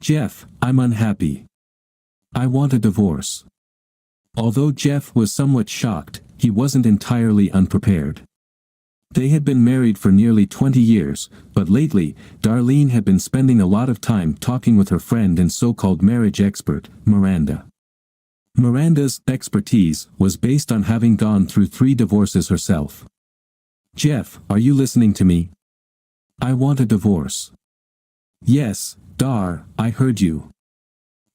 Jeff, I'm unhappy. I want a divorce. Although Jeff was somewhat shocked, he wasn't entirely unprepared. They had been married for nearly 20 years, but lately, Darlene had been spending a lot of time talking with her friend and so-called marriage expert, Miranda. Miranda's expertise was based on having gone through 3 divorces herself. Jeff, are you listening to me? I want a divorce. Yes, Dar, I heard you.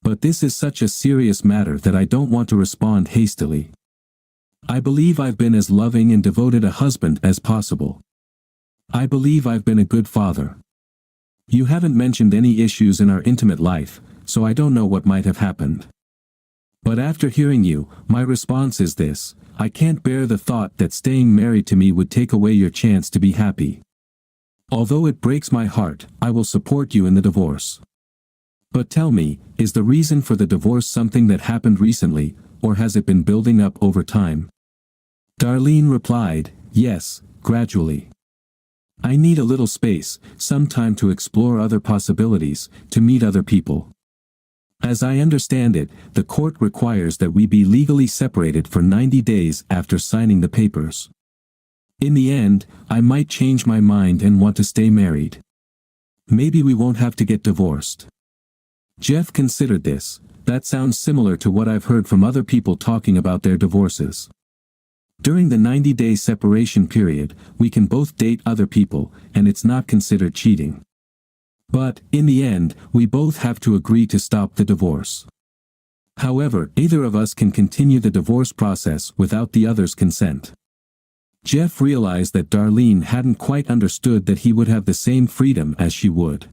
But this is such a serious matter that I don't want to respond hastily. I believe I've been as loving and devoted a husband as possible. I believe I've been a good father. You haven't mentioned any issues in our intimate life, so I don't know what might have happened. But after hearing you, my response is this: I can't bear the thought that staying married to me would take away your chance to be happy. Although it breaks my heart, I will support you in the divorce. But tell me, is the reason for the divorce something that happened recently, or has it been building up over time? Darlene replied, yes, gradually. I need a little space, some time to explore other possibilities, to meet other people. As I understand it, the court requires that we be legally separated for 90 days after signing the papers. In the end, I might change my mind and want to stay married. Maybe we won't have to get divorced. Jeff considered this. That sounds similar to what I've heard from other people talking about their divorces. During the 90-day separation period, we can both date other people, and it's not considered cheating. But, in the end, we both have to agree to stop the divorce. However, neither of us can continue the divorce process without the other's consent. Jeff realized that Darlene hadn't quite understood that he would have the same freedom as she would.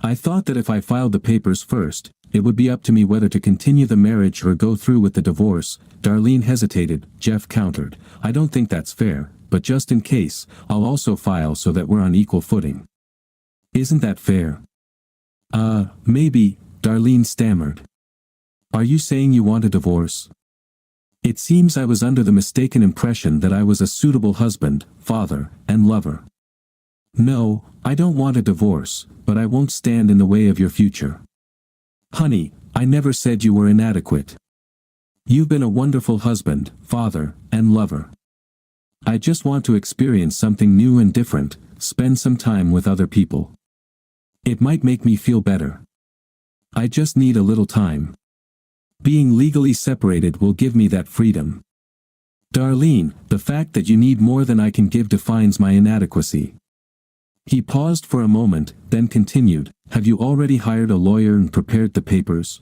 I thought that if I filed the papers first, it would be up to me whether to continue the marriage or go through with the divorce. Darlene hesitated. Jeff countered, I don't think that's fair, but just in case, I'll also file so that we're on equal footing. Isn't that fair? Maybe, Darlene stammered. Are you saying you want a divorce? It seems I was under the mistaken impression that I was a suitable husband, father, and lover. No, I don't want a divorce, but I won't stand in the way of your future. Honey, I never said you were inadequate. You've been a wonderful husband, father, and lover. I just want to experience something new and different, spend some time with other people. It might make me feel better. I just need a little time. Being legally separated will give me that freedom. Darlene, the fact that you need more than I can give defines my inadequacy. He paused for a moment, then continued, have you already hired a lawyer and prepared the papers?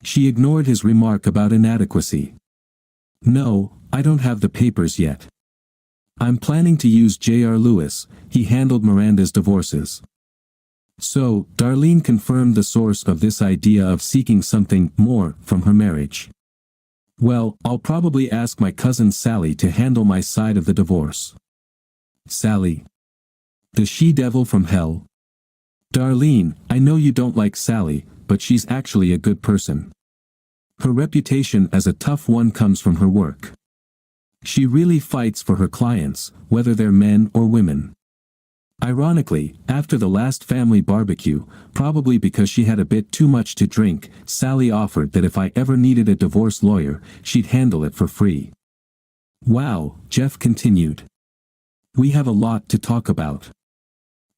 She ignored his remark about inadequacy. No, I don't have the papers yet. I'm planning to use J.R. Lewis. He handled Miranda's divorces. So, Darlene confirmed the source of this idea of seeking something more from her marriage. Well, I'll probably ask my cousin Sally to handle my side of the divorce. Sally? The she-devil from hell? Darlene, I know you don't like Sally, but she's actually a good person. Her reputation as a tough one comes from her work. She really fights for her clients, whether they're men or women. Ironically, after the last family barbecue, probably because she had a bit too much to drink, Sally offered that if I ever needed a divorce lawyer, she'd handle it for free. Wow, Jeff continued. We have a lot to talk about.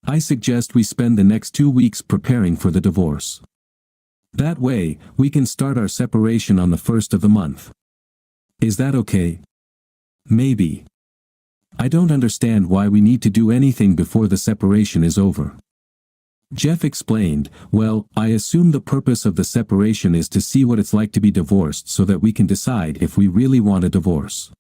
I suggest we spend the next 2 weeks preparing for the divorce. That way, we can start our separation on the 1st of the month. Is that okay? Maybe. I don't understand why we need to do anything before the separation is over. Jeff explained, well, I assume the purpose of the separation is to see what it's like to be divorced so that we can decide if we really want a divorce.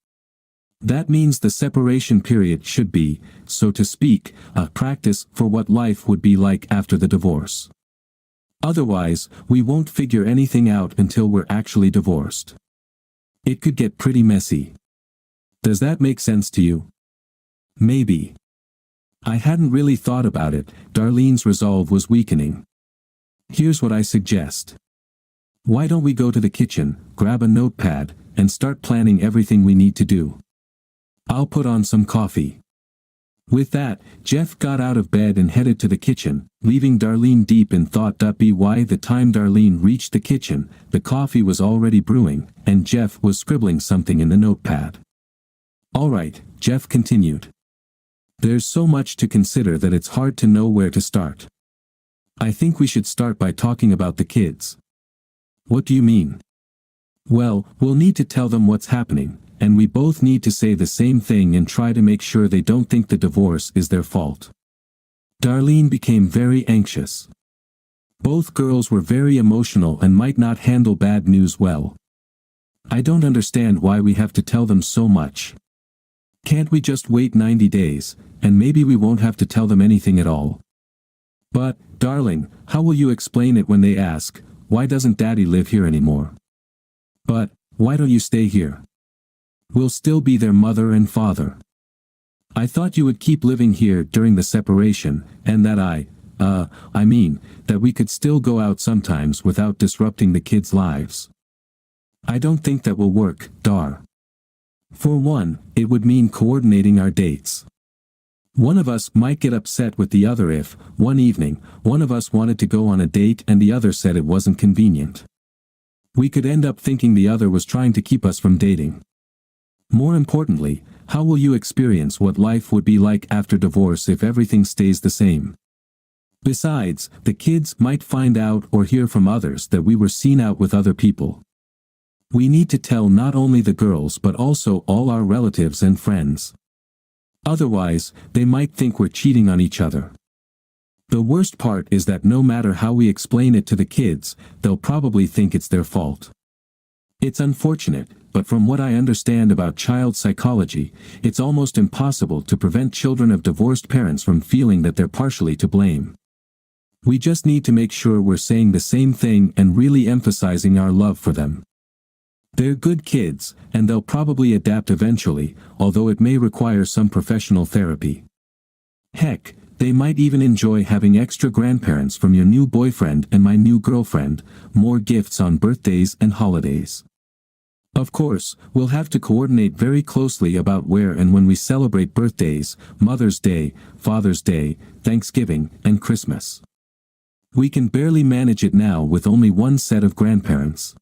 That means the separation period should be, so to speak, a practice for what life would be like after the divorce. Otherwise, we won't figure anything out until we're actually divorced. It could get pretty messy. Does that make sense to you? Maybe. I hadn't really thought about it. Darlene's resolve was weakening. Here's what I suggest. Why don't we go to the kitchen, grab a notepad, and start planning everything we need to do? I'll put on some coffee. With that, Jeff got out of bed and headed to the kitchen, leaving Darlene deep in thought. By the time Darlene reached the kitchen, the coffee was already brewing, and Jeff was scribbling something in the notepad. "All right," Jeff continued. "There's so much to consider that it's hard to know where to start. I think we should start by talking about the kids." "What do you mean?" "Well, we'll need to tell them what's happening, and we both need to say the same thing and try to make sure they don't think the divorce is their fault." Darlene became very anxious. Both girls were very emotional and might not handle bad news well. "I don't understand why we have to tell them so much. Can't we just wait 90 days, and maybe we won't have to tell them anything at all?" "But, darling, how will you explain it when they ask, 'Why doesn't Daddy live here anymore?' But, why don't you stay here? We'll still be their mother and father. I thought you would keep living here during the separation, and that that we could still go out sometimes without disrupting the kids' lives." "I don't think that will work, Dar. For one, it would mean coordinating our dates. One of us might get upset with the other if, one evening, one of us wanted to go on a date and the other said it wasn't convenient. We could end up thinking the other was trying to keep us from dating. More importantly, how will you experience what life would be like after divorce if everything stays the same? Besides, the kids might find out or hear from others that we were seen out with other people. We need to tell not only the girls but also all our relatives and friends. Otherwise, they might think we're cheating on each other. The worst part is that no matter how we explain it to the kids, they'll probably think it's their fault. It's unfortunate, but from what I understand about child psychology, it's almost impossible to prevent children of divorced parents from feeling that they're partially to blame. We just need to make sure we're saying the same thing and really emphasizing our love for them. They're good kids, and they'll probably adapt eventually, although it may require some professional therapy. Heck, they might even enjoy having extra grandparents from your new boyfriend and my new girlfriend, more gifts on birthdays and holidays. Of course, we'll have to coordinate very closely about where and when we celebrate birthdays, Mother's Day, Father's Day, Thanksgiving, and Christmas. We can barely manage it now with only one set of grandparents.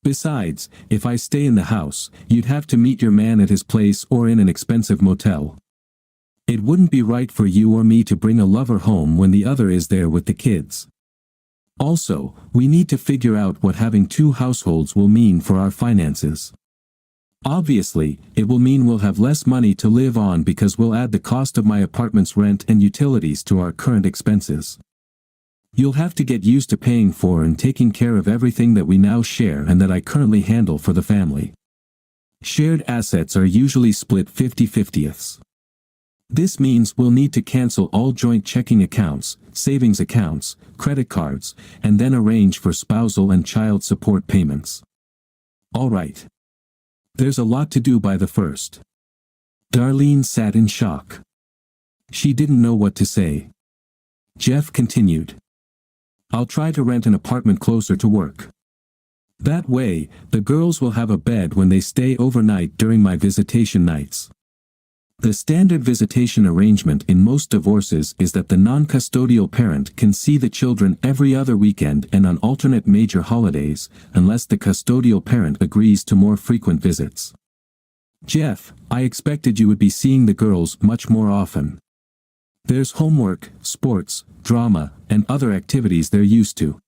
Besides, if I stay in the house, you'd have to meet your man at his place or in an expensive motel. It wouldn't be right for you or me to bring a lover home when the other is there with the kids. Also, we need to figure out what having two households will mean for our finances. Obviously, it will mean we'll have less money to live on because we'll add the cost of my apartment's rent and utilities to our current expenses. You'll have to get used to paying for and taking care of everything that we now share and that I currently handle for the family. Shared assets are usually split 50-50ths. This means we'll need to cancel all joint checking accounts, savings accounts, credit cards, and then arrange for spousal and child support payments. All right. There's a lot to do by the first. Darlene sat in shock. She didn't know what to say. Jeff continued. "I'll try to rent an apartment closer to work. That way, the girls will have a bed when they stay overnight during my visitation nights. The standard visitation arrangement in most divorces is that the non-custodial parent can see the children every other weekend and on alternate major holidays, unless the custodial parent agrees to more frequent visits." "Jeff, I expected you would be seeing the girls much more often. There's homework, sports, drama, and other activities they're used to.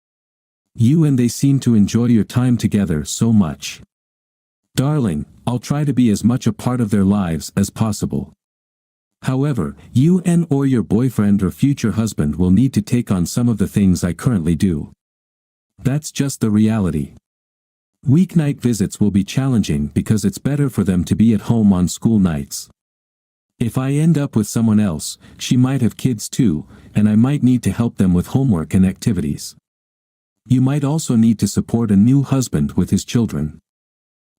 You and they seem to enjoy your time together so much. Darling, I'll try to be as much a part of their lives as possible. However, you and or your boyfriend or future husband will need to take on some of the things I currently do. That's just the reality. Weeknight visits will be challenging because it's better for them to be at home on school nights. If I end up with someone else, she might have kids too, and I might need to help them with homework and activities. You might also need to support a new husband with his children.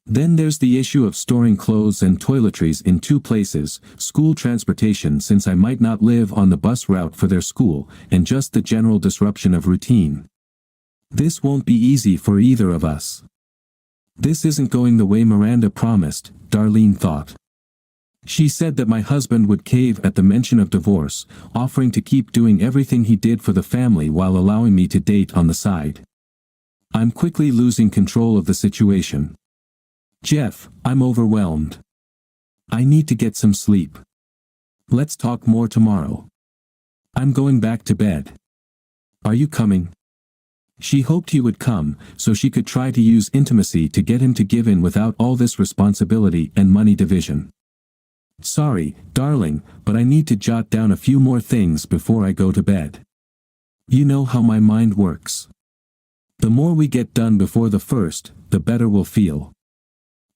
Then there's the issue of storing clothes and toiletries in two places, school transportation since I might not live on the bus route for their school, and just the general disruption of routine. This won't be easy for either of us." This isn't going the way Miranda promised, Darlene thought. She said that my husband would cave at the mention of divorce, offering to keep doing everything he did for the family while allowing me to date on the side. I'm quickly losing control of the situation. Jeff, I'm overwhelmed. I need to get some sleep. Let's talk more tomorrow. I'm going back to bed. Are you coming? She hoped he would come, so she could try to use intimacy to get him to give in without all this responsibility and money division. Sorry, darling, but I need to jot down a few more things before I go to bed. You know how my mind works. The more we get done before the first, the better we'll feel.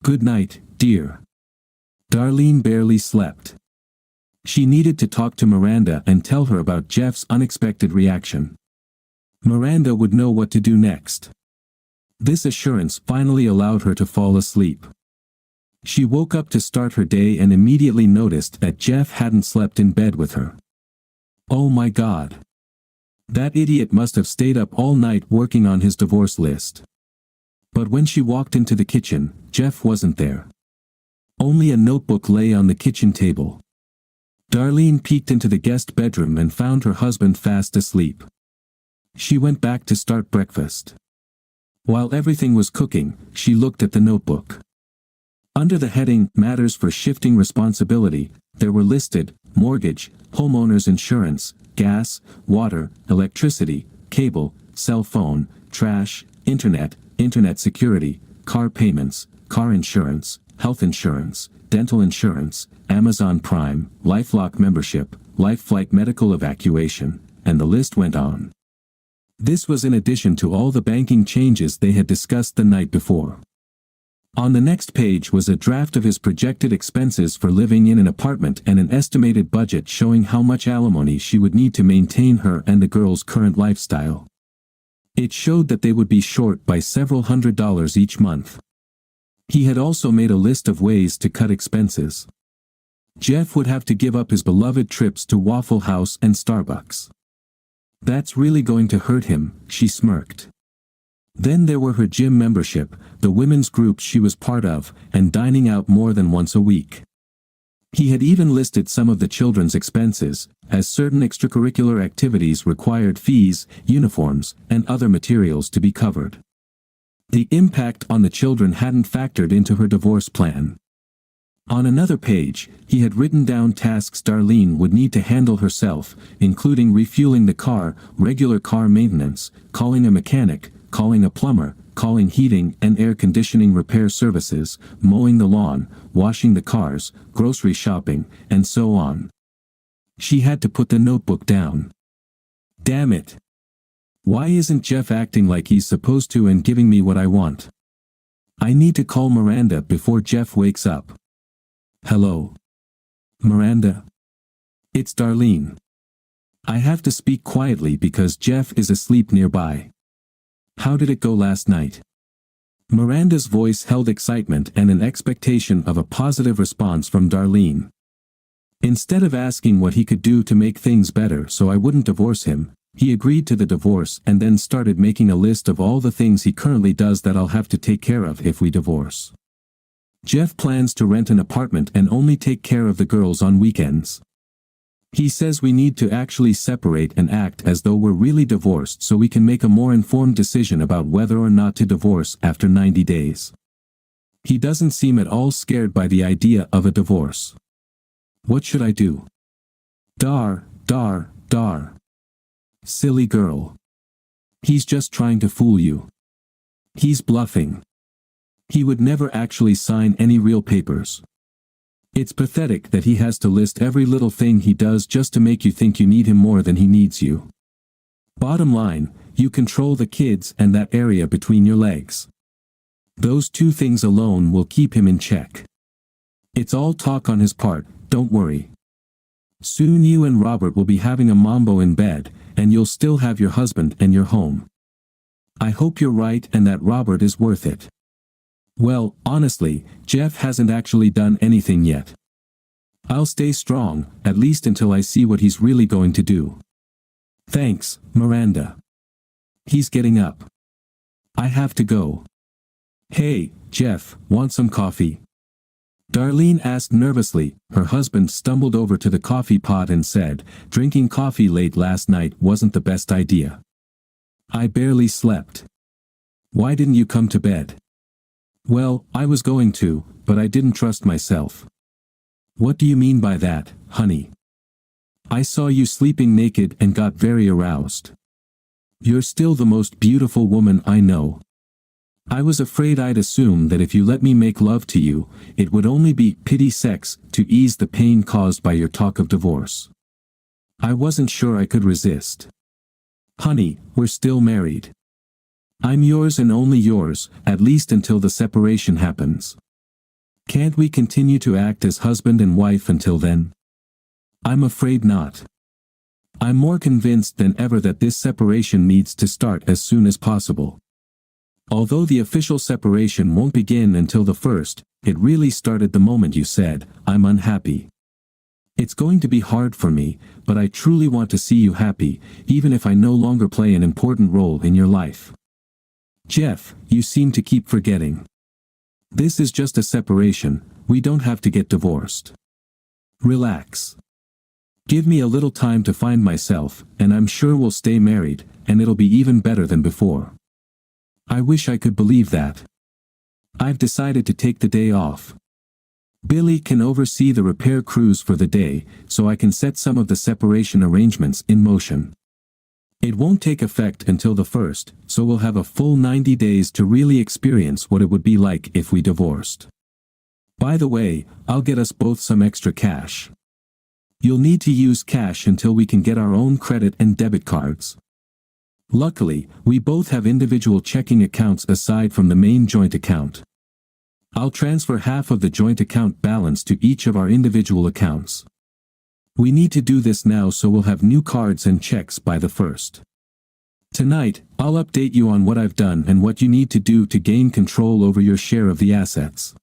Good night, dear. Darlene barely slept. She needed to talk to Miranda and tell her about Jeff's unexpected reaction. Miranda would know what to do next. This assurance finally allowed her to fall asleep. She woke up to start her day and immediately noticed that Jeff hadn't slept in bed with her. Oh my God. That idiot must have stayed up all night working on his divorce list. But when she walked into the kitchen, Jeff wasn't there. Only a notebook lay on the kitchen table. Darlene peeked into the guest bedroom and found her husband fast asleep. She went back to start breakfast. While everything was cooking, she looked at the notebook. Under the heading, Matters for Shifting Responsibility, there were listed, mortgage, homeowner's insurance, gas, water, electricity, cable, cell phone, trash, internet security, car payments, car insurance, health insurance, dental insurance, Amazon Prime, LifeLock membership, LifeFlight medical evacuation, and the list went on. This was in addition to all the banking changes they had discussed the night before. On the next page was a draft of his projected expenses for living in an apartment and an estimated budget showing how much alimony she would need to maintain her and the girl's current lifestyle. It showed that they would be short by several $100s each month. He had also made a list of ways to cut expenses. Jeff would have to give up his beloved trips to Waffle House and Starbucks. That's really going to hurt him, she smirked. Then there were her gym membership, the women's group she was part of, and dining out more than once a week. He had even listed some of the children's expenses, as certain extracurricular activities required fees, uniforms, and other materials to be covered. The impact on the children hadn't factored into her divorce plan. On another page, he had written down tasks Darlene would need to handle herself, including refueling the car, regular car maintenance, calling a mechanic, calling a plumber, calling heating and air conditioning repair services, mowing the lawn, washing the cars, grocery shopping, and so on. She had to put the notebook down. Damn it. Why isn't Jeff acting like he's supposed to and giving me what I want? I need to call Miranda before Jeff wakes up. Hello? Miranda? It's Darlene. I have to speak quietly because Jeff is asleep nearby. How did it go last night? Miranda's voice held excitement and an expectation of a positive response from Darlene. Instead of asking what he could do to make things better so I wouldn't divorce him, he agreed to the divorce and then started making a list of all the things he currently does that I'll have to take care of if we divorce. Jeff plans to rent an apartment and only take care of the girls on weekends. He says we need to actually separate and act as though we're really divorced so we can make a more informed decision about whether or not to divorce after 90 days. He doesn't seem at all scared by the idea of a divorce. What should I do? Dar. Silly girl. He's just trying to fool you. He's bluffing. He would never actually sign any real papers. It's pathetic that he has to list every little thing he does just to make you think you need him more than he needs you. Bottom line, you control the kids and that area between your legs. Those two things alone will keep him in check. It's all talk on his part, don't worry. Soon you and Robert will be having a mambo in bed, and you'll still have your husband and your home. I hope you're right and that Robert is worth it. Well, honestly, Jeff hasn't actually done anything yet. I'll stay strong, at least until I see what he's really going to do. Thanks, Miranda. He's getting up. I have to go. Hey, Jeff, want some coffee? Darlene asked nervously. Her husband stumbled over to the coffee pot and said, "Drinking coffee late last night wasn't the best idea. I barely slept." "Why didn't you come to bed?" "Well, I was going to, but I didn't trust myself." "What do you mean by that, honey?" "I saw you sleeping naked and got very aroused. You're still the most beautiful woman I know. I was afraid I'd assume that if you let me make love to you, it would only be pity sex to ease the pain caused by your talk of divorce. I wasn't sure I could resist. Honey, we're still married. I'm yours and only yours, at least until the separation happens. Can't we continue to act as husband and wife until then?" "I'm afraid not. I'm more convinced than ever that this separation needs to start as soon as possible. Although the official separation won't begin until the 1st, it really started the moment you said, 'I'm unhappy.' It's going to be hard for me, but I truly want to see you happy, even if I no longer play an important role in your life. Jeff, you seem to keep forgetting. This is just a separation, we don't have to get divorced. Relax. Give me a little time to find myself, and I'm sure we'll stay married, and it'll be even better than before." I wish I could believe that. I've decided to take the day off. Billy can oversee the repair crews for the day, so I can set some of the separation arrangements in motion. It won't take effect until the 1st, so we'll have a full 90 days to really experience what it would be like if we divorced. By the way, I'll get us both some extra cash. You'll need to use cash until we can get our own credit and debit cards. Luckily, we both have individual checking accounts aside from the main joint account. I'll transfer half of the joint account balance to each of our individual accounts. We need to do this now so we'll have new cards and checks by the 1st. Tonight, I'll update you on what I've done and what you need to do to gain control over your share of the assets.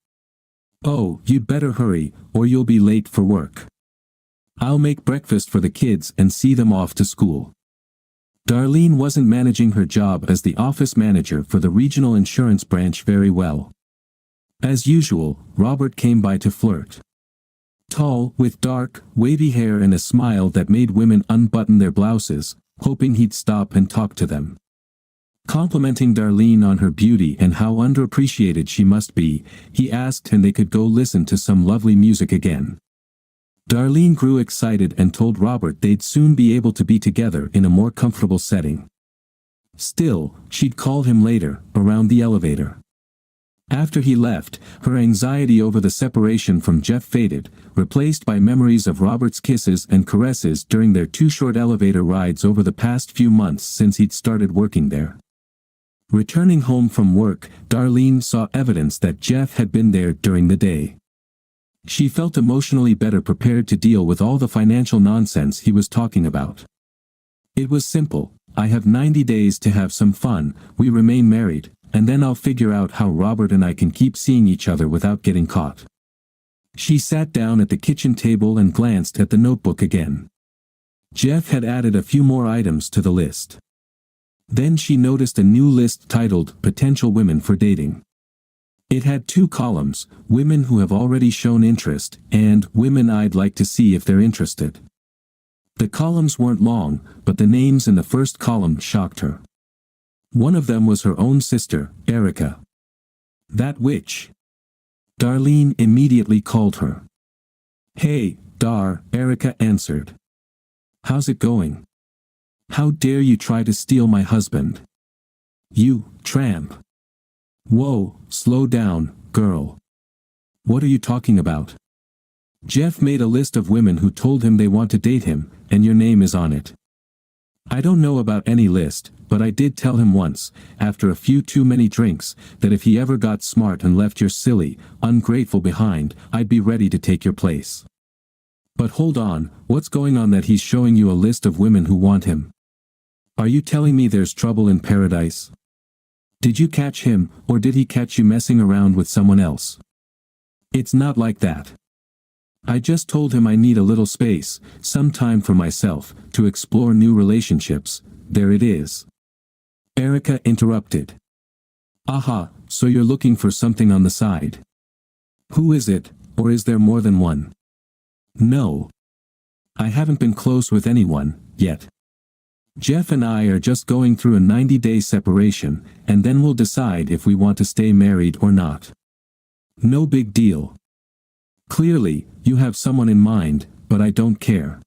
Oh, you'd better hurry, or you'll be late for work. I'll make breakfast for the kids and see them off to school." Darlene wasn't managing her job as the office manager for the regional insurance branch very well. As usual, Robert came by to flirt. Tall, with dark, wavy hair and a smile that made women unbutton their blouses, hoping he'd stop and talk to them. Complimenting Darlene on her beauty and how underappreciated she must be, he asked and they could go listen to some lovely music again. Darlene grew excited and told Robert they'd soon be able to be together in a more comfortable setting. Still, she'd call him later, around the elevator. After he left, her anxiety over the separation from Jeff faded, replaced by memories of Robert's kisses and caresses during their 2 short elevator rides over the past few months since he'd started working there. Returning home from work, Darlene saw evidence that Jeff had been there during the day. She felt emotionally better prepared to deal with all the financial nonsense he was talking about. It was simple. "I have 90 days to have some fun, we remain married, and then I'll figure out how Robert and I can keep seeing each other without getting caught." She sat down at the kitchen table and glanced at the notebook again. Jeff had added a few more items to the list. Then she noticed a new list titled "Potential Women for Dating." It had 2 columns, "Women who have already shown interest," and "Women I'd like to see if they're interested." The columns weren't long, but the names in the first column shocked her. One of them was her own sister, Erica. "That witch." Darlene immediately called her. "Hey, Dar," Erica answered. "How's it going? How dare you try to steal my husband? You, tramp." "Whoa, slow down, girl. What are you talking about? Jeff made a list of women who told him they want to date him, and your name is on it. I don't know about any list, but I did tell him once, after a few too many drinks, that if he ever got smart and left your silly, ungrateful behind, I'd be ready to take your place. But hold on, what's going on that he's showing you a list of women who want him? Are you telling me there's trouble in paradise? Did you catch him, or did he catch you messing around with someone else?" "It's not like that. I just told him I need a little space, some time for myself, to explore new relationships. There it is." Erica interrupted. "Aha, so you're looking for something on the side. Who is it, Or is there more than one? No. I haven't been close with anyone, yet. Jeff and I are just going through a 90-day separation, and then we'll decide if we want to stay married or not. No big deal. Clearly, you have someone in mind, but I don't care.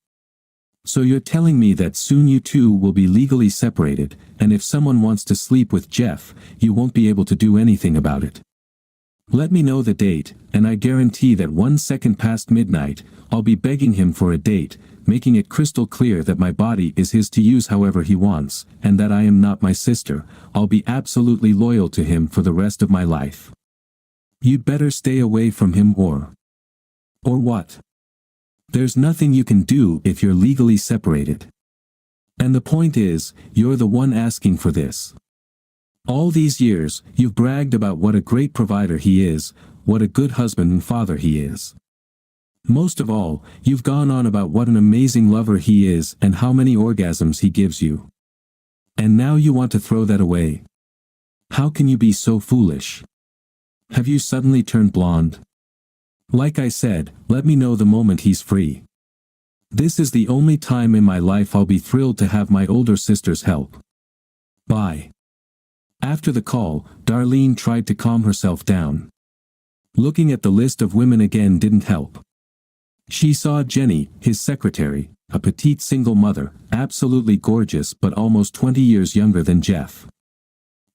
So you're telling me that soon you two will be legally separated, and if someone wants to sleep with Jeff, you won't be able to do anything about it. Let me know the date, and I guarantee that 1 second past midnight, I'll be begging him for a date, making it crystal clear that my body is his to use however he wants, and that I am not my sister. I'll be absolutely loyal to him for the rest of my life. You'd better stay away from him or what? There's nothing you can do if you're legally separated. And the point is, you're the one asking for this. All these years, you've bragged about what a great provider he is, what a good husband and father he is. Most of all, you've gone on about what an amazing lover he is and how many orgasms he gives you. And now you want to throw that away. How can you be so foolish? Have you suddenly turned blonde? Like I said, let me know the moment he's free. This is the only time in my life I'll be thrilled to have my older sister's help. Bye. After the call, Darlene tried to calm herself down. Looking at the list of women again didn't help. She saw Jenny, his secretary, a petite single mother, absolutely gorgeous but almost 20 years younger than Jeff.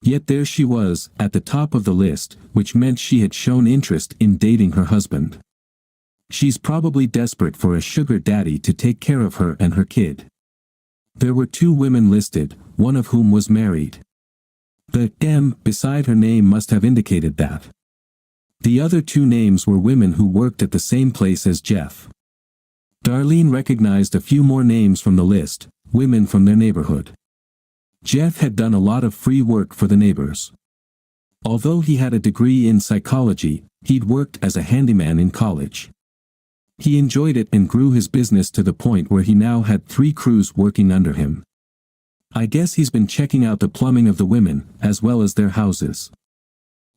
Yet there she was, at the top of the list, which meant she had shown interest in dating her husband. She's probably desperate for a sugar daddy to take care of her and her kid. There were 2 women listed, one of whom was married. The M beside her name must have indicated that. The other 2 names were women who worked at the same place as Jeff. Darlene recognized a few more names from the list, women from their neighborhood. Jeff had done a lot of free work for the neighbors. Although he had a degree in psychology, he'd worked as a handyman in college. He enjoyed it and grew his business to the point where he now had 3 crews working under him. I guess he's been checking out the plumbing of the women, as well as their houses.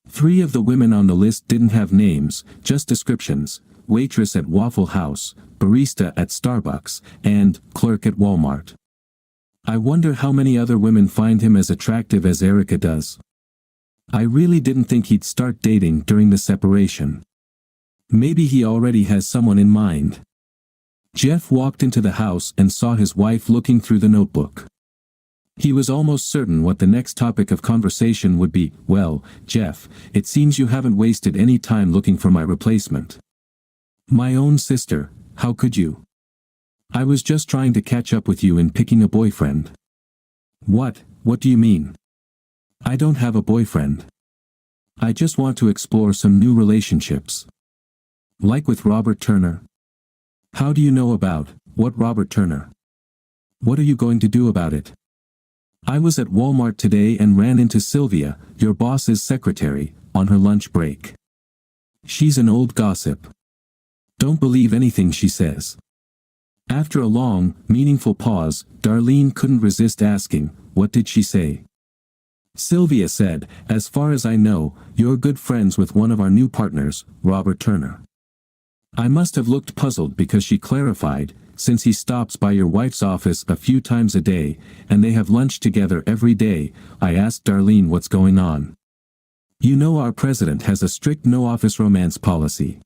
3 of the women on the list didn't have names, just descriptions: waitress at Waffle House, barista at Starbucks, and clerk at Walmart. I wonder how many other women find him as attractive as Erica does. I really didn't think he'd start dating during the separation. Maybe he already has someone in mind. Jeff walked into the house and saw his wife looking through the notebook. He was almost certain what the next topic of conversation would be. Well, Jeff, it seems you haven't wasted any time looking for my replacement. My own sister, how could you? I was just trying to catch up with you in picking a boyfriend. What do you mean? I don't have a boyfriend. I just want to explore some new relationships. Like with Robert Turner. How do you know about what Robert Turner? What are you going to do about it? I was at Walmart today and ran into Sylvia, your boss's secretary, on her lunch break. She's an old gossip. Don't believe anything she says. After a long, meaningful pause, Darlene couldn't resist asking, what did she say? Sylvia said, as far as I know, you're good friends with one of our new partners, Robert Turner. I must have looked puzzled because she clarified, since he stops by your wife's office a few times a day, and they have lunch together every day. I asked Darlene what's going on. You know our president has a strict no-office romance policy.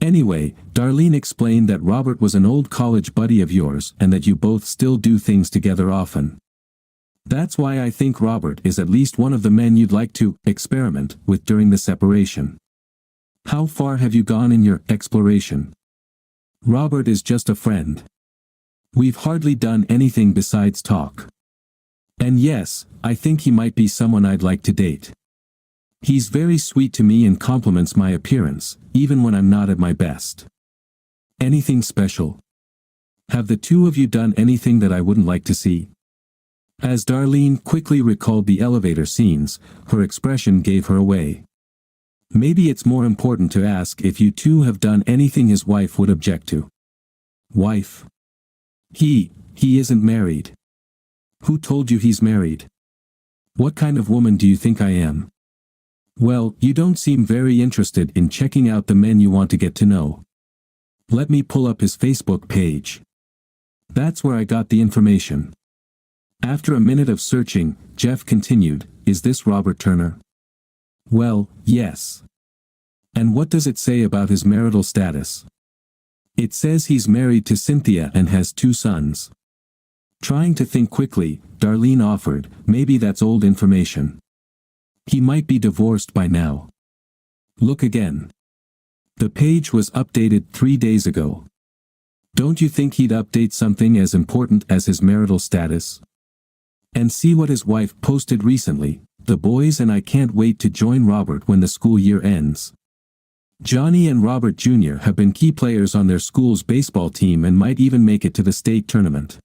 Anyway, Darlene explained that Robert was an old college buddy of yours and that you both still do things together often. That's why I think Robert is at least one of the men you'd like to experiment with during the separation. How far have you gone in your exploration? Robert is just a friend. We've hardly done anything besides talk. And yes, I think he might be someone I'd like to date. He's very sweet to me and compliments my appearance, even when I'm not at my best. Anything special? Have the 2 of you done anything that I wouldn't like to see? As Darlene quickly recalled the elevator scenes, her expression gave her away. Maybe it's more important to ask if you 2 have done anything his wife would object to. Wife? He isn't married. Who told you he's married? What kind of woman do you think I am? Well, you don't seem very interested in checking out the men you want to get to know. Let me pull up his Facebook page. That's where I got the information. After a minute of searching, Jeff continued, "Is this Robert Turner?" "Well, yes." "And what does it say about his marital status?" "It says he's married to Cynthia and has 2 sons." Trying to think quickly, Darlene offered, "Maybe that's old information. He might be divorced by now." "Look again." The page was updated 3 days ago. Don't you think he'd update something as important as his marital status? And see what his wife posted recently: "The boys and I can't wait to join Robert when the school year ends." Johnny and Robert Jr. have been key players on their school's baseball team and might even make it to the state tournament.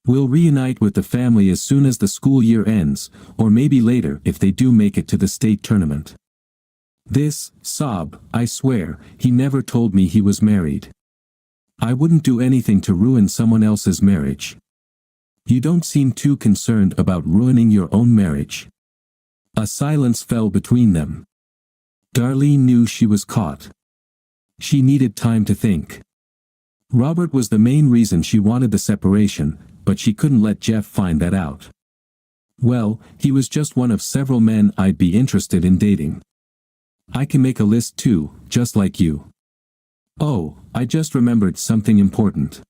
"We'll reunite with the family as soon as the school year ends, or maybe later if they do make it to the state tournament." This, sob, "I swear, he never told me he was married. I wouldn't do anything to ruin someone else's marriage." "You don't seem too concerned about ruining your own marriage." A silence fell between them. Darlene knew she was caught. She needed time to think. Robert was the main reason she wanted the separation, but she couldn't let Jeff find that out. "Well, he was just one of several men I'd be interested in dating. I can make a list too, just like you." "Oh, I just remembered something important.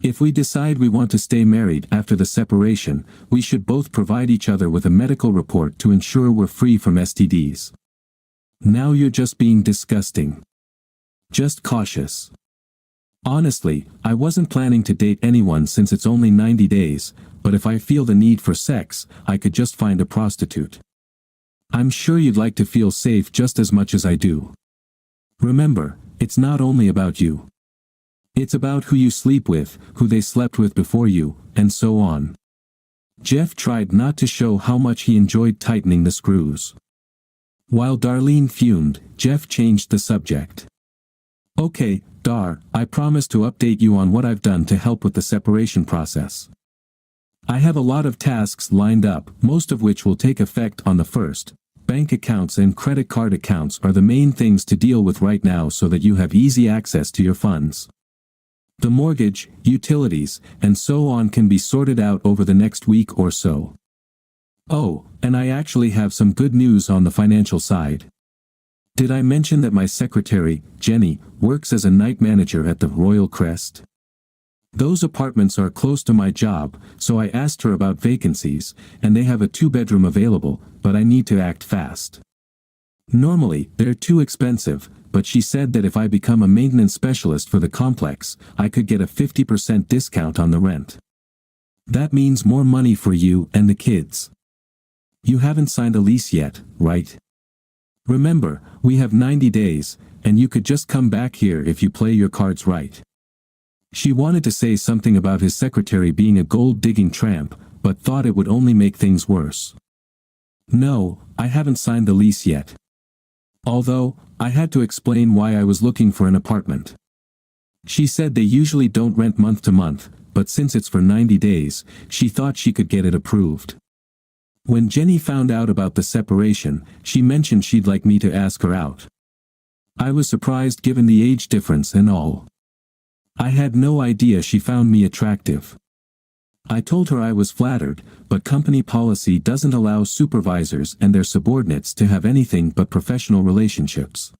If we decide we want to stay married after the separation, we should both provide each other with a medical report to ensure we're free from STDs." "Now you're just being disgusting." "Just cautious. Honestly, I wasn't planning to date anyone since it's only 90 days, but if I feel the need for sex, I could just find a prostitute. I'm sure you'd like to feel safe just as much as I do. Remember, it's not only about you. It's about who you sleep with, who they slept with before you, and so on." Jeff tried not to show how much he enjoyed tightening the screws. While Darlene fumed, Jeff changed the subject. "Okay, Dar, I promise to update you on what I've done to help with the separation process. I have a lot of tasks lined up, most of which will take effect on the 1st. Bank accounts and credit card accounts are the main things to deal with right now so that you have easy access to your funds. The mortgage, utilities, and so on can be sorted out over the next week or so. Oh, and I actually have some good news on the financial side. Did I mention that my secretary, Jenny, works as a night manager at the Royal Crest? Those apartments are close to my job, so I asked her about vacancies, and they have a 2-bedroom available, but I need to act fast. Normally, they're too expensive, but she said that if I become a maintenance specialist for the complex, I could get a 50% discount on the rent. That means more money for you and the kids. You haven't signed a lease yet, right? Remember, we have 90 days, and you could just come back here if you play your cards right." She wanted to say something about his secretary being a gold-digging tramp, but thought it would only make things worse. "No, I haven't signed the lease yet. Although, I had to explain why I was looking for an apartment. She said they usually don't rent month to month, but since it's for 90 days, she thought she could get it approved. When Jenny found out about the separation, she mentioned she'd like me to ask her out. I was surprised given the age difference and all. I had no idea she found me attractive. I told her I was flattered, but company policy doesn't allow supervisors and their subordinates to have anything but professional relationships.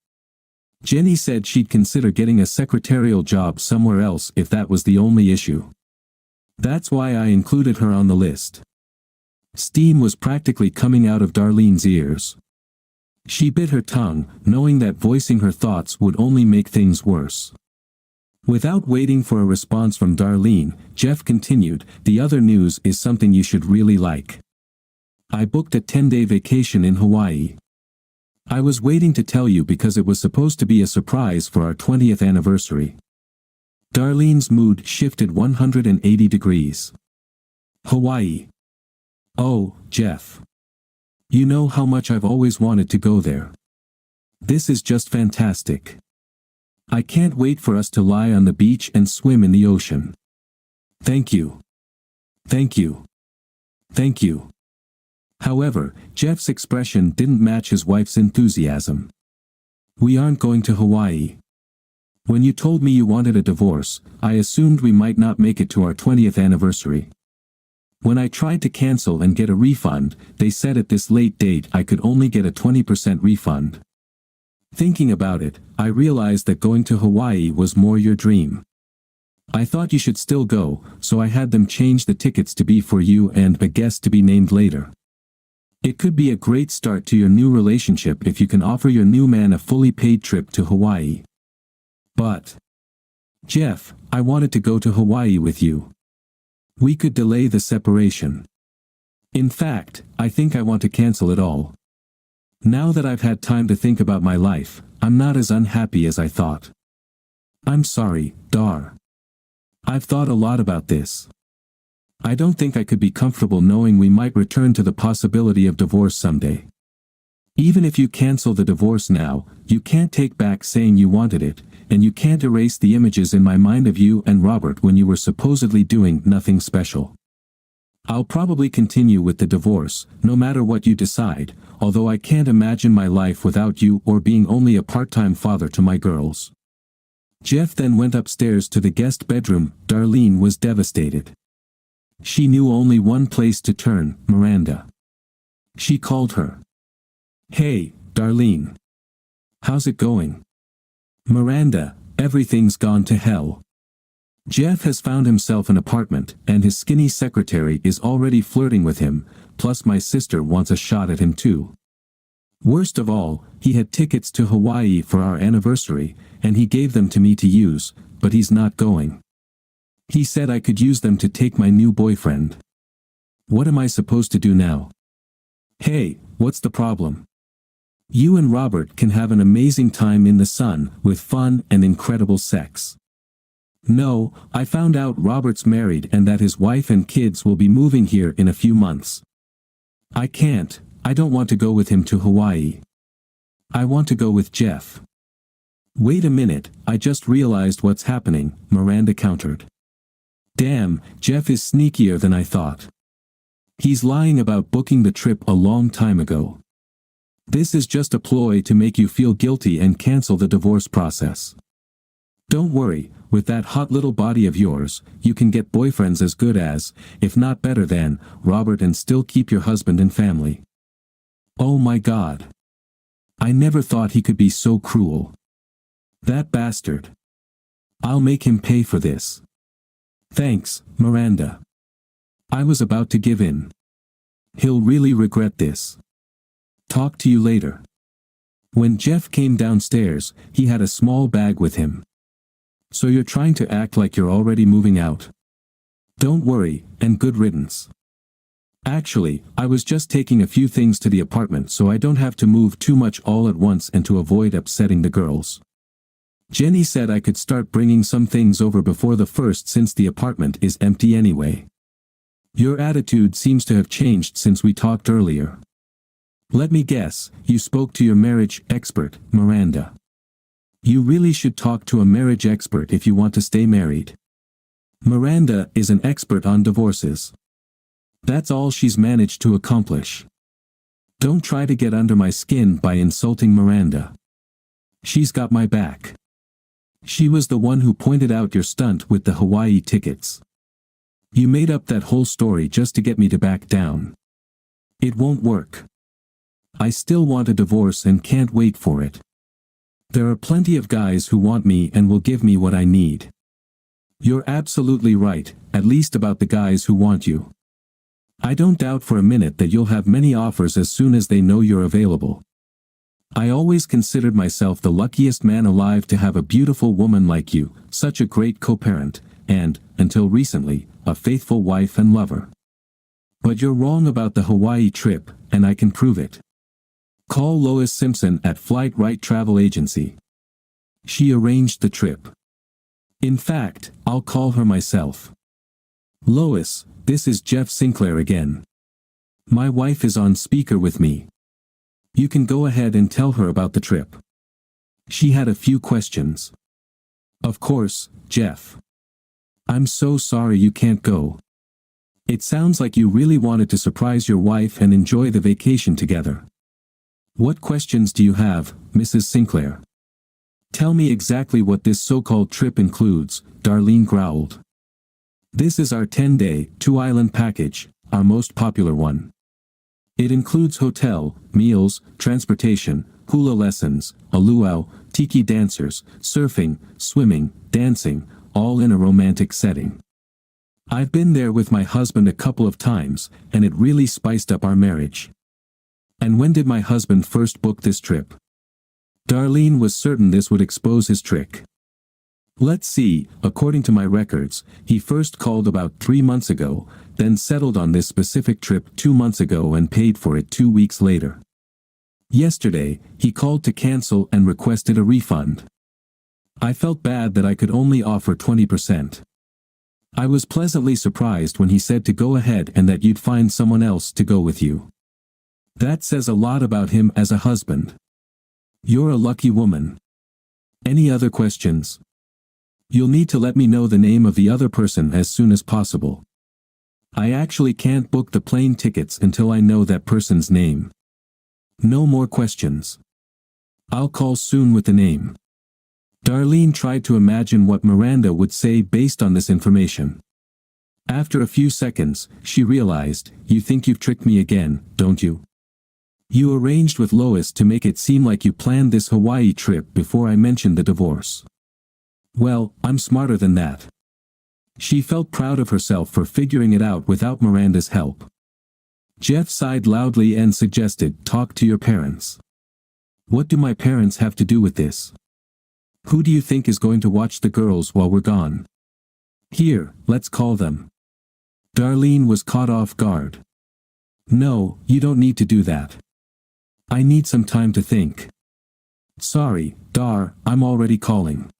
Jenny said she'd consider getting a secretarial job somewhere else if that was the only issue. That's why I included her on the list." Steam was practically coming out of Darlene's ears. She bit her tongue, knowing that voicing her thoughts would only make things worse. Without waiting for a response from Darlene, Jeff continued, "The other news is something you should really like. I booked a 10-day vacation in Hawaii. I was waiting to tell you because it was supposed to be a surprise for our 20th anniversary." Darlene's mood shifted 180 degrees. "Hawaii. Oh, Jeff. You know how much I've always wanted to go there. This is just fantastic. I can't wait for us to lie on the beach and swim in the ocean. Thank you. Thank you. Thank you." However, Jeff's expression didn't match his wife's enthusiasm. We aren't going to Hawaii. When you told me you wanted a divorce, I assumed we might not make it to our 20th anniversary. When I tried to cancel and get a refund, they said at this late date I could only get a 20% refund. Thinking about it, I realized that going to Hawaii was more your dream. I thought you should still go, so I had them change the tickets to be for you and a guest to be named later. It could be a great start to your new relationship if you can offer your new man a fully paid trip to Hawaii. But, Jeff, I wanted to go to Hawaii with you. We could delay the separation. In fact, I think I want to cancel it all. Now that I've had time to think about my life, I'm not as unhappy as I thought. I'm sorry, Dar. I've thought a lot about this. I don't think I could be comfortable knowing we might return to the possibility of divorce someday. Even if you cancel the divorce now, you can't take back saying you wanted it, and you can't erase the images in my mind of you and Robert when you were supposedly doing nothing special. I'll probably continue with the divorce, no matter what you decide, although I can't imagine my life without you or being only a part-time father to my girls. Jeff then went upstairs to the guest bedroom. Darlene was devastated. She knew only one place to turn, Miranda. She called her. Hey, Darlene. How's it going? Miranda, everything's gone to hell. Jeff has found himself an apartment, and his skinny secretary is already flirting with him, plus my sister wants a shot at him too. Worst of all, he had tickets to Hawaii for our anniversary, and he gave them to me to use, but he's not going. He said I could use them to take my new boyfriend. What am I supposed to do now? Hey, what's the problem? You and Robert can have an amazing time in the sun, with fun and incredible sex. No, I found out Robert's married and that his wife and kids will be moving here in a few months. I don't want to go with him to Hawaii. I want to go with Jeff. Wait a minute, I just realized what's happening, Miranda countered. Damn, Jeff is sneakier than I thought. He's lying about booking the trip a long time ago. This is just a ploy to make you feel guilty and cancel the divorce process. Don't worry, with that hot little body of yours, you can get boyfriends as good as, if not better than, Robert and still keep your husband and family. Oh my God. I never thought he could be so cruel. That bastard. I'll make him pay for this. Thanks, Miranda. I was about to give in. He'll really regret this. Talk to you later. When Jeff came downstairs, he had a small bag with him. So you're trying to act like you're already moving out? Don't worry, and good riddance. Actually, I was just taking a few things to the apartment so I don't have to move too much all at once and to avoid upsetting the girls. Jenny said I could start bringing some things over before the first since the apartment is empty anyway. Your attitude seems to have changed since we talked earlier. Let me guess, you spoke to your marriage expert, Miranda. You really should talk to a marriage expert if you want to stay married. Miranda is an expert on divorces. That's all she's managed to accomplish. Don't try to get under my skin by insulting Miranda. She's got my back. She was the one who pointed out your stunt with the Hawaii tickets. You made up that whole story just to get me to back down. It won't work. I still want a divorce and can't wait for it. There are plenty of guys who want me and will give me what I need. You're absolutely right, at least about the guys who want you. I don't doubt for a minute that you'll have many offers as soon as they know you're available. I always considered myself the luckiest man alive to have a beautiful woman like you, such a great co-parent, and, until recently, a faithful wife and lover. But you're wrong about the Hawaii trip, and I can prove it. Call Lois Simpson at Flight Right Travel Agency. She arranged the trip. In fact, I'll call her myself. Lois, this is Jeff Sinclair again. My wife is on speaker with me. You can go ahead and tell her about the trip. She had a few questions. Of course, Jeff. I'm so sorry you can't go. It sounds like you really wanted to surprise your wife and enjoy the vacation together. What questions do you have, Mrs. Sinclair? Tell me exactly what this so-called trip includes, Darlene growled. This is our 10-day, two-island package, our most popular one. It includes hotel, meals, transportation, hula lessons, a luau, tiki dancers, surfing, swimming, dancing, all in a romantic setting. I've been there with my husband a couple of times, and it really spiced up our marriage. And when did my husband first book this trip? Darlene was certain this would expose his trick. Let's see, according to my records, he first called about 3 months ago, then settled on this specific trip 2 months ago and paid for it 2 weeks later. Yesterday, he called to cancel and requested a refund. I felt bad that I could only offer 20%. I was pleasantly surprised when he said to go ahead and that you'd find someone else to go with you. That says a lot about him as a husband. You're a lucky woman. Any other questions? You'll need to let me know the name of the other person as soon as possible. I actually can't book the plane tickets until I know that person's name. No more questions. I'll call soon with the name. Darlene tried to imagine what Miranda would say based on this information. After a few seconds, she realized, you think you've tricked me again, don't you? You arranged with Lois to make it seem like you planned this Hawaii trip before I mentioned the divorce. Well, I'm smarter than that. She felt proud of herself for figuring it out without Miranda's help. Jeff sighed loudly and suggested, talk to your parents. What do my parents have to do with this? Who do you think is going to watch the girls while we're gone? Here, let's call them. Darlene was caught off guard. No, you don't need to do that. I need some time to think. Sorry, Dar, I'm already calling.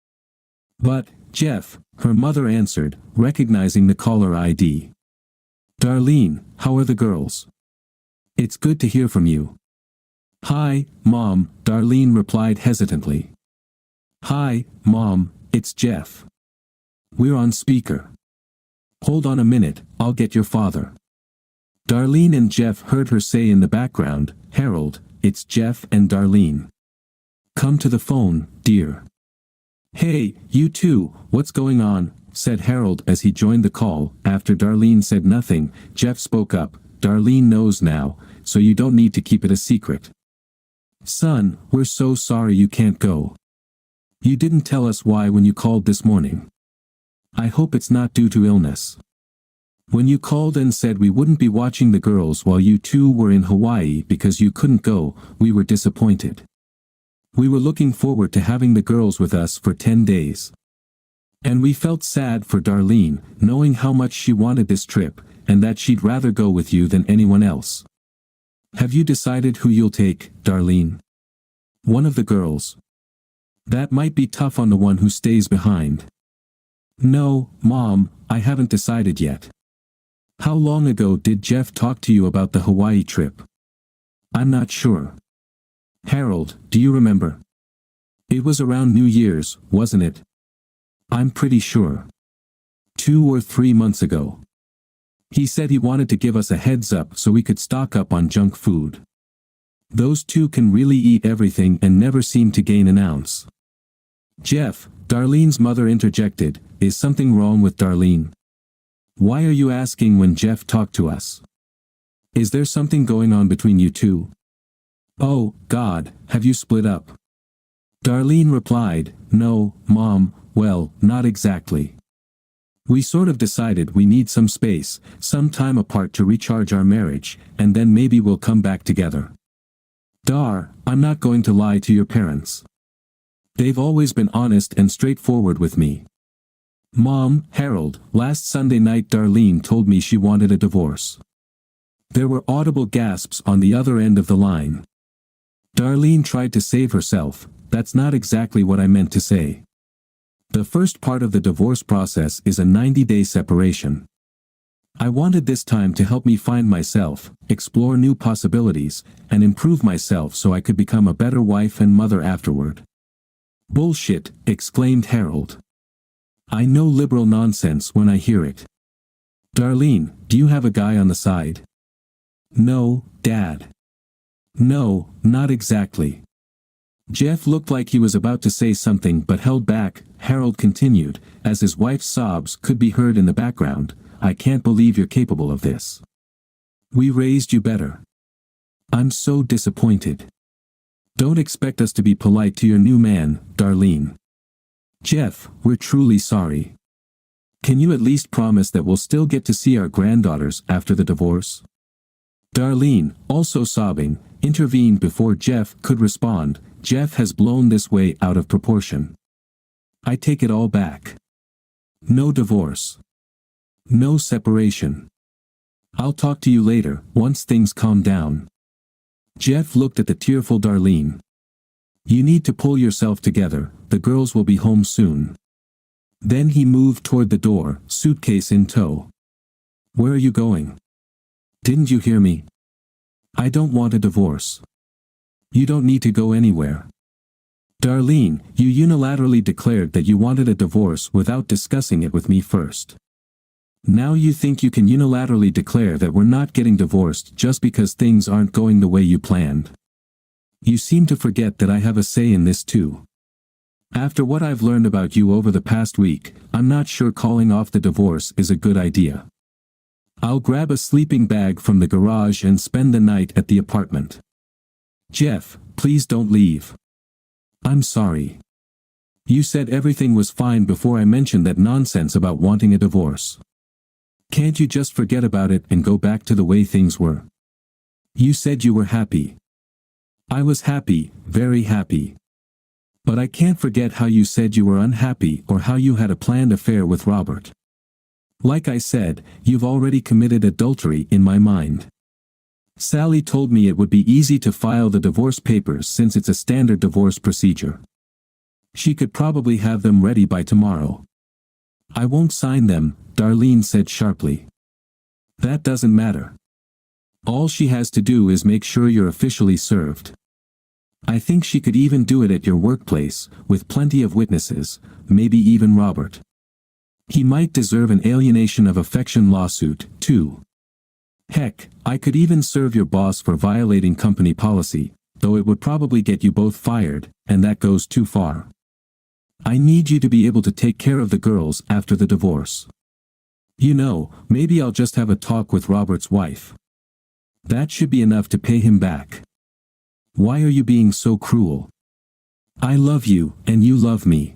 But, Jeff, her mother answered, recognizing the caller ID. Darlene, how are the girls? It's good to hear from you. Hi, Mom, Darlene replied hesitantly. Hi, Mom, it's Jeff. We're on speaker. Hold on a minute, I'll get your father. Darlene and Jeff heard her say in the background, Harold, it's Jeff and Darlene. Come to the phone, dear. Hey, you two, what's going on? Said Harold as he joined the call. After Darlene said nothing, Jeff spoke up, Darlene knows now, so you don't need to keep it a secret. Son, we're so sorry you can't go. You didn't tell us why when you called this morning. I hope it's not due to illness. When you called and said we wouldn't be watching the girls while you two were in Hawaii because you couldn't go, we were disappointed. We were looking forward to having the girls with us for 10 days. And we felt sad for Darlene, knowing how much she wanted this trip, and that she'd rather go with you than anyone else. Have you decided who you'll take, Darlene? One of the girls. That might be tough on the one who stays behind. No, Mom, I haven't decided yet. How long ago did Jeff talk to you about the Hawaii trip? I'm not sure. Harold, do you remember? It was around New Year's, wasn't it? I'm pretty sure. 2 or 3 months ago. He said he wanted to give us a heads up so we could stock up on junk food. Those two can really eat everything and never seem to gain an ounce. Jeff, Darlene's mother interjected, is something wrong with Darlene? Why are you asking when Jeff talked to us? Is there something going on between you two? Oh, God, have you split up? Darlene replied, no, Mom, well, not exactly. We sort of decided we need some space, some time apart to recharge our marriage, and then maybe we'll come back together. Dar, I'm not going to lie to your parents. They've always been honest and straightforward with me. Mom, Harold, last Sunday night Darlene told me she wanted a divorce. There were audible gasps on the other end of the line. Darlene tried to save herself, that's not exactly what I meant to say. The first part of the divorce process is a 90-day separation. I wanted this time to help me find myself, explore new possibilities, and improve myself so I could become a better wife and mother afterward. Bullshit, exclaimed Harold. I know liberal nonsense when I hear it. Darlene, do you have a guy on the side? No, Dad. No, not exactly. Jeff looked like he was about to say something but held back. Harold continued, as his wife's sobs could be heard in the background. I can't believe you're capable of this. We raised you better. I'm so disappointed. Don't expect us to be polite to your new man, Darlene. Jeff, we're truly sorry. Can you at least promise that we'll still get to see our granddaughters after the divorce? Darlene, also sobbing, intervened before Jeff could respond. Jeff has blown this way out of proportion. I take it all back. No divorce. No separation. I'll talk to you later, once things calm down. Jeff looked at the tearful Darlene. You need to pull yourself together, the girls will be home soon. Then he moved toward the door, suitcase in tow. Where are you going? Didn't you hear me? I don't want a divorce. You don't need to go anywhere. Darlene, you unilaterally declared that you wanted a divorce without discussing it with me first. Now you think you can unilaterally declare that we're not getting divorced just because things aren't going the way you planned. You seem to forget that I have a say in this too. After what I've learned about you over the past week, I'm not sure calling off the divorce is a good idea. I'll grab a sleeping bag from the garage and spend the night at the apartment. Jeff, please don't leave. I'm sorry. You said everything was fine before I mentioned that nonsense about wanting a divorce. Can't you just forget about it and go back to the way things were? You said you were happy. I was happy, very happy. But I can't forget how you said you were unhappy or how you had a planned affair with Robert. Like I said, you've already committed adultery in my mind. Sally told me it would be easy to file the divorce papers since it's a standard divorce procedure. She could probably have them ready by tomorrow. I won't sign them, Darlene said sharply. That doesn't matter. All she has to do is make sure you're officially served. I think she could even do it at your workplace, with plenty of witnesses, maybe even Robert. He might deserve an alienation of affection lawsuit, too. Heck, I could even serve your boss for violating company policy, though it would probably get you both fired, and that goes too far. I need you to be able to take care of the girls after the divorce. You know, maybe I'll just have a talk with Robert's wife. That should be enough to pay him back. Why are you being so cruel? I love you, and you love me.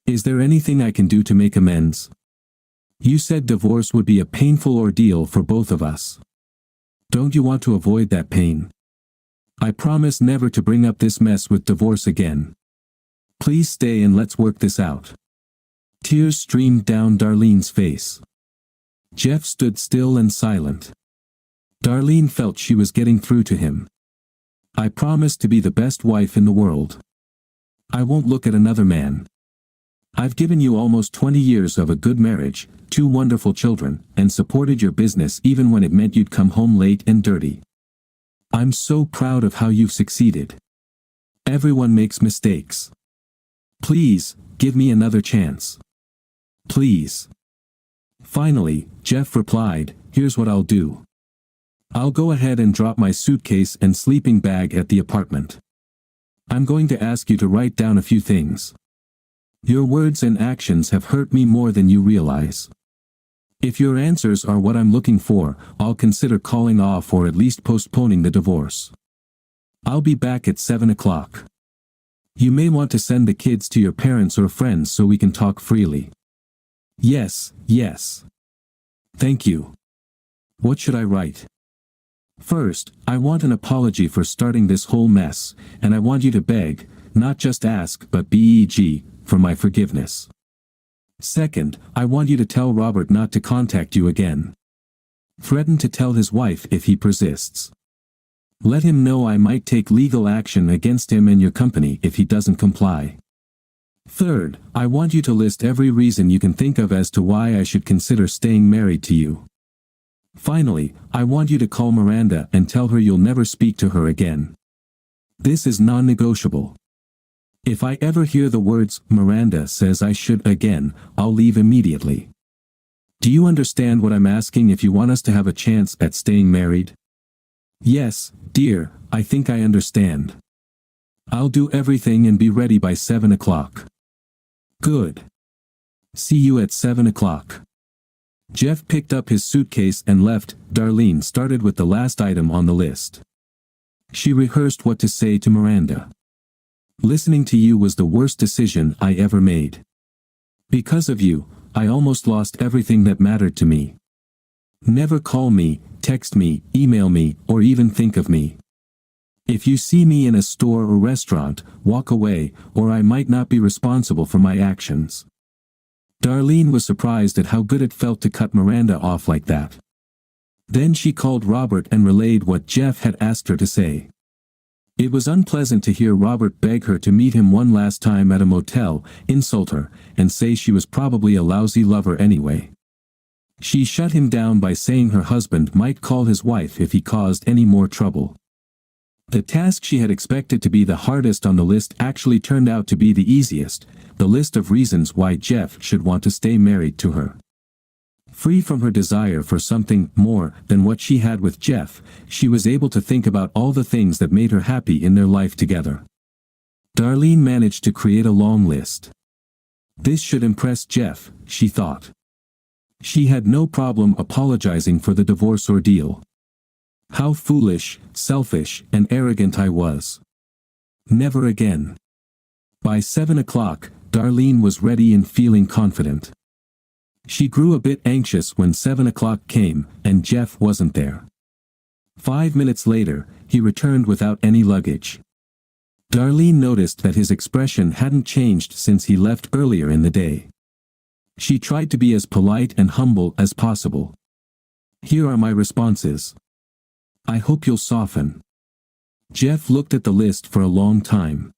Is there anything I can do to make amends? You said divorce would be a painful ordeal for both of us. Don't you want to avoid that pain? I promise never to bring up this mess with divorce again. Please stay and let's work this out. Tears streamed down Darlene's face. Jeff stood still and silent. Darlene felt she was getting through to him. I promise to be the best wife in the world. I won't look at another man. I've given you almost 20 years of a good marriage, 2 wonderful children, and supported your business even when it meant you'd come home late and dirty. I'm so proud of how you've succeeded. Everyone makes mistakes. Please, give me another chance. Please. Finally, Jeff replied, here's what I'll do. I'll go ahead and drop my suitcase and sleeping bag at the apartment. I'm going to ask you to write down a few things. Your words and actions have hurt me more than you realize. If your answers are what I'm looking for, I'll consider calling off or at least postponing the divorce. I'll be back at 7 o'clock. You may want to send the kids to your parents or friends so we can talk freely. Yes, yes. Thank you. What should I write? First, I want an apology for starting this whole mess, and I want you to beg, not just ask but beg, for my forgiveness. Second, I want you to tell Robert not to contact you again. Threaten to tell his wife if he persists. Let him know I might take legal action against him and your company if he doesn't comply. Third, I want you to list every reason you can think of as to why I should consider staying married to you. Finally, I want you to call Miranda and tell her you'll never speak to her again. This is non-negotiable. If I ever hear the words, Miranda says I should again, I'll leave immediately. Do you understand what I'm asking if you want us to have a chance at staying married? Yes, dear, I think I understand. I'll do everything and be ready by 7 o'clock. Good. See you at 7 o'clock. Jeff picked up his suitcase and left. Darlene started with the last item on the list. She rehearsed what to say to Miranda. Listening to you was the worst decision I ever made. Because of you, I almost lost everything that mattered to me. Never call me, text me, email me, or even think of me. If you see me in a store or restaurant, walk away, or I might not be responsible for my actions. Darlene was surprised at how good it felt to cut Miranda off like that. Then she called Robert and relayed what Jeff had asked her to say. It was unpleasant to hear Robert beg her to meet him one last time at a motel, insult her, and say she was probably a lousy lover anyway. She shut him down by saying her husband might call his wife if he caused any more trouble. The task she had expected to be the hardest on the list actually turned out to be the easiest, the list of reasons why Jeff should want to stay married to her. Free from her desire for something more than what she had with Jeff, she was able to think about all the things that made her happy in their life together. Darlene managed to create a long list. This should impress Jeff, she thought. She had no problem apologizing for the divorce ordeal. How foolish, selfish, and arrogant I was. Never again. By 7 o'clock, Darlene was ready and feeling confident. She grew a bit anxious when 7 o'clock came, and Jeff wasn't there. 5 minutes later, he returned without any luggage. Darlene noticed that his expression hadn't changed since he left earlier in the day. She tried to be as polite and humble as possible. Here are my responses. I hope you'll soften. Jeff looked at the list for a long time.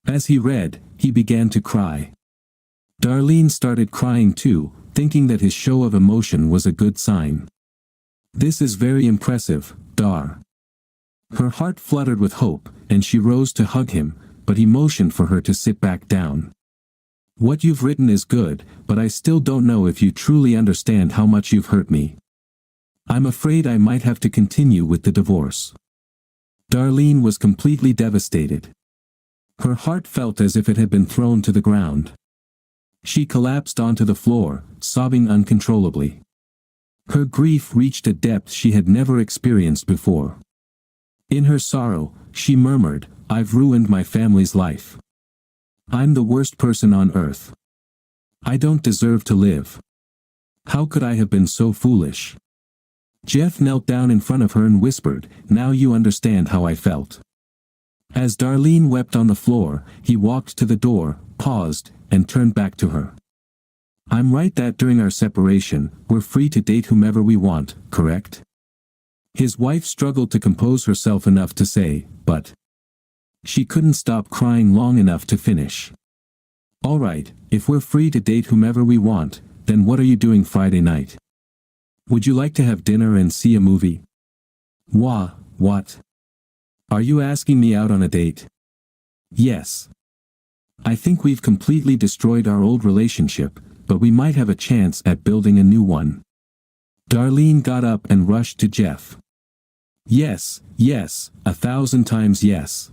As he read, he began to cry. Darlene started crying too, thinking that his show of emotion was a good sign. This is very impressive, Dar. Her heart fluttered with hope, and she rose to hug him, but he motioned for her to sit back down. What you've written is good, but I still don't know if you truly understand how much you've hurt me. I'm afraid I might have to continue with the divorce. Darlene was completely devastated. Her heart felt as if it had been thrown to the ground. She collapsed onto the floor, sobbing uncontrollably. Her grief reached a depth she had never experienced before. In her sorrow, she murmured, I've ruined my family's life. I'm the worst person on earth. I don't deserve to live. How could I have been so foolish? Jeff knelt down in front of her and whispered, Now you understand how I felt. As Darlene wept on the floor, he walked to the door, paused, and turned back to her. I'm right that during our separation, we're free to date whomever we want, correct? His wife struggled to compose herself enough to say, but. She couldn't stop crying long enough to finish. All right, if we're free to date whomever we want, then what are you doing Friday night? Would you like to have dinner and see a movie? What? Are you asking me out on a date? Yes. I think we've completely destroyed our old relationship, but we might have a chance at building a new one. Darlene got up and rushed to Jeff. Yes, 1,000 times yes.